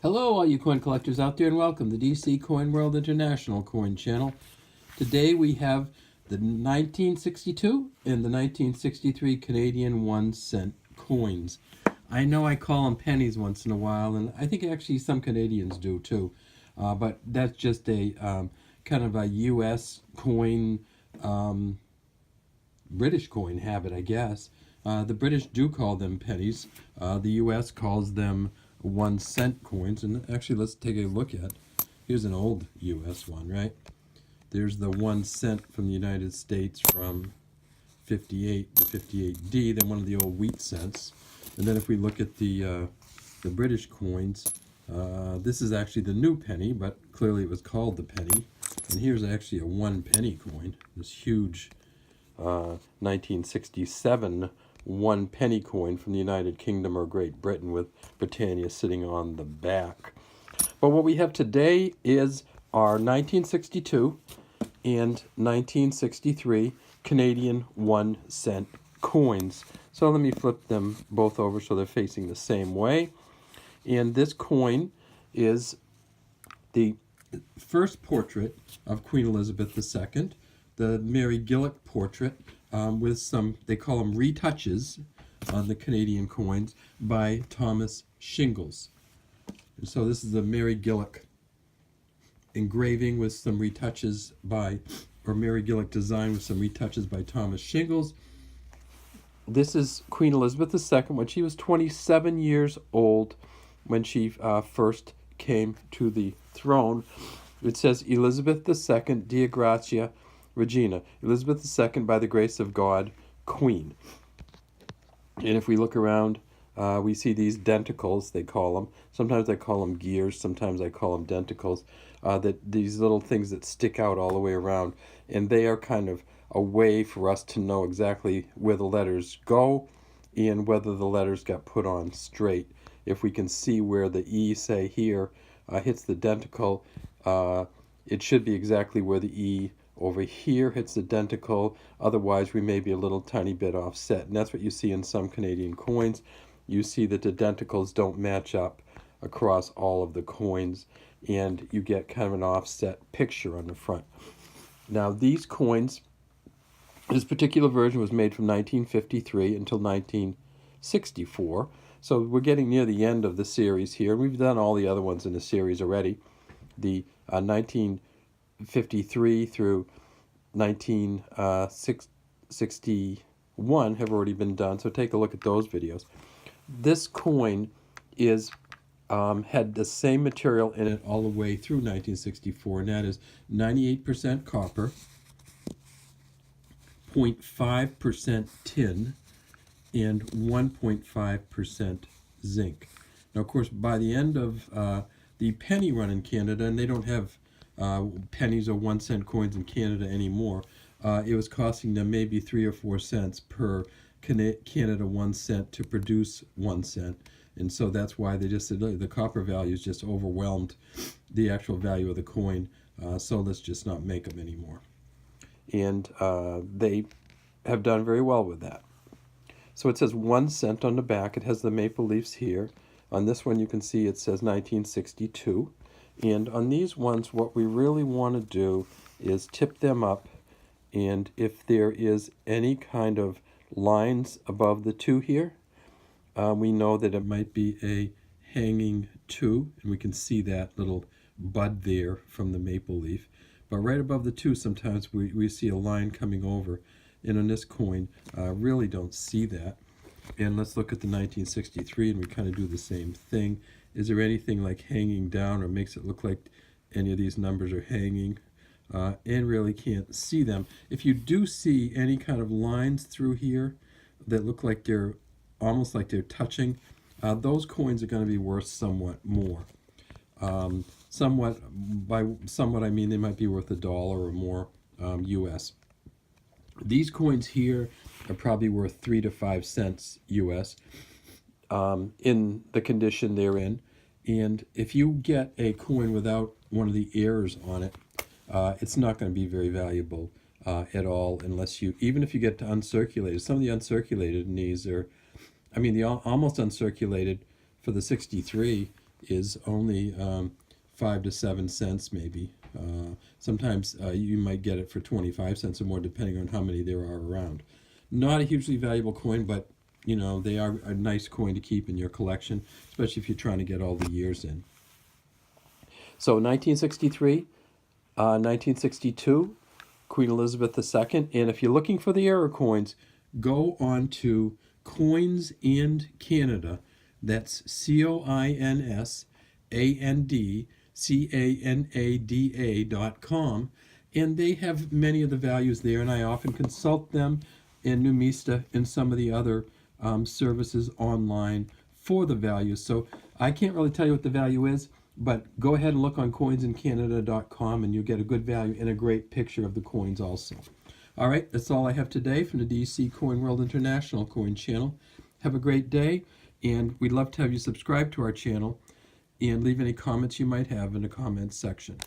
Hello, all you coin collectors out there, and welcome to DC Coin World International Coin Channel. Today we have the 1962 and the 1963 Canadian 1 cent coins. I know I call them pennies once in a while, and I think actually some Canadians do too. But that's just a kind of a U.S. coin, British coin habit, I guess. The British do call them pennies. The U.S. calls them 1 cent coins. And actually, let's take a look at. Here's an old U.S. one, right? There's the 1 cent from the United States from 58, the 58D, then one of the old wheat cents. And then if we look at the British coins, this is actually the new penny, but clearly it was called the penny. And here's actually a 1 penny coin, this huge 1967 1 penny coin from the United Kingdom or Great Britain with Britannia sitting on the back. But what we have today is our 1962 and 1963 Canadian 1 cent coins. So let me flip them both over so they're facing the same way. And this coin is the first portrait of Queen Elizabeth II, the Mary Gillick portrait, with some, they call them retouches on the Canadian coins by Thomas Shingles. And so this is the Mary Gillick engraving with some retouches by, or Mary Gillick design with some retouches by Thomas Shingles. This is Queen Elizabeth II when she was 27 years old when she first came to the throne. It says Elizabeth II, Dea Gratia Regina, Elizabeth II, by the grace of God, Queen. And if we look around, we see these denticles, they call them. Sometimes I call them gears, sometimes I call them denticles. That these little things that stick out all the way around. And they are kind of a way for us to know exactly where the letters go and whether the letters got put on straight. If we can see where the E, say here, hits the denticle, it should be exactly where the E over here hits the denticle. Otherwise, we may be a little tiny bit offset. And that's what you see in some Canadian coins. You see that the denticles don't match up across all of the coins, and you get kind of an offset picture on the front. Now, these coins, this particular version was made from 1953 until 1964. So we're getting near the end of the series here. We've done all the other ones in the series already. The 1953 through 1961 have already been done, so take a look at those videos. This coin is had the same material in it all the way through 1964, and that is 98% copper, 0.5% tin, and 1.5% zinc. Now, of course, by the end of the penny run in Canada, and they don't have pennies or 1 cent coins in Canada anymore, it was costing them maybe 3 or 4 cents per Canada 1 cent to produce 1 cent. And so that's why they just said the copper values just overwhelmed the actual value of the coin, so let's just not make them anymore. And they have done very well with that. So it says 1 cent on the back. It has the maple leaves here. On this one you can see it says 1962. And on these ones, what we really want to do is tip them up, and if there is any kind of lines above the 2 here, we know that it might be a hanging 2, and we can see that little bud there from the maple leaf. But right above the 2, sometimes we see a line coming over, and on this coin, really don't see that. And let's look at the 1963, and we kind of do the same thing. Is there anything like hanging down or makes it look like any of these numbers are hanging? And really can't see them. If you do see any kind of lines through here that look like they're almost like they're touching, those coins are going to be worth somewhat more. Somewhat, by somewhat I mean they might be worth $1 or more US. These coins here are probably worth 3 to 5 cents US in the condition they're in. And if you get a coin without one of the errors on it, it's not going to be very valuable at all, unless you, even if you get to uncirculated. Some of the uncirculated in these are, I mean, the almost uncirculated for the 63 is only 5 to 7 cents maybe. Sometimes you might get it for 25 cents or more depending on how many there are around. Not a hugely valuable coin, but you know, they are a nice coin to keep in your collection, especially if you're trying to get all the years in. So 1963, 1962, Queen Elizabeth II. And if you're looking for the error coins, go on to Coins and Canada. That's COINSANDCANADA.com. And they have many of the values there, and I often consult them in Numista and some of the other services online for the values. So I can't really tell you what the value is, but go ahead and look on coinsandcanada.com and you'll get a good value and a great picture of the coins also. All right, that's all I have today from the DC Coin World International Coin Channel. Have a great day, and we'd love to have you subscribe to our channel and leave any comments you might have in the comments section.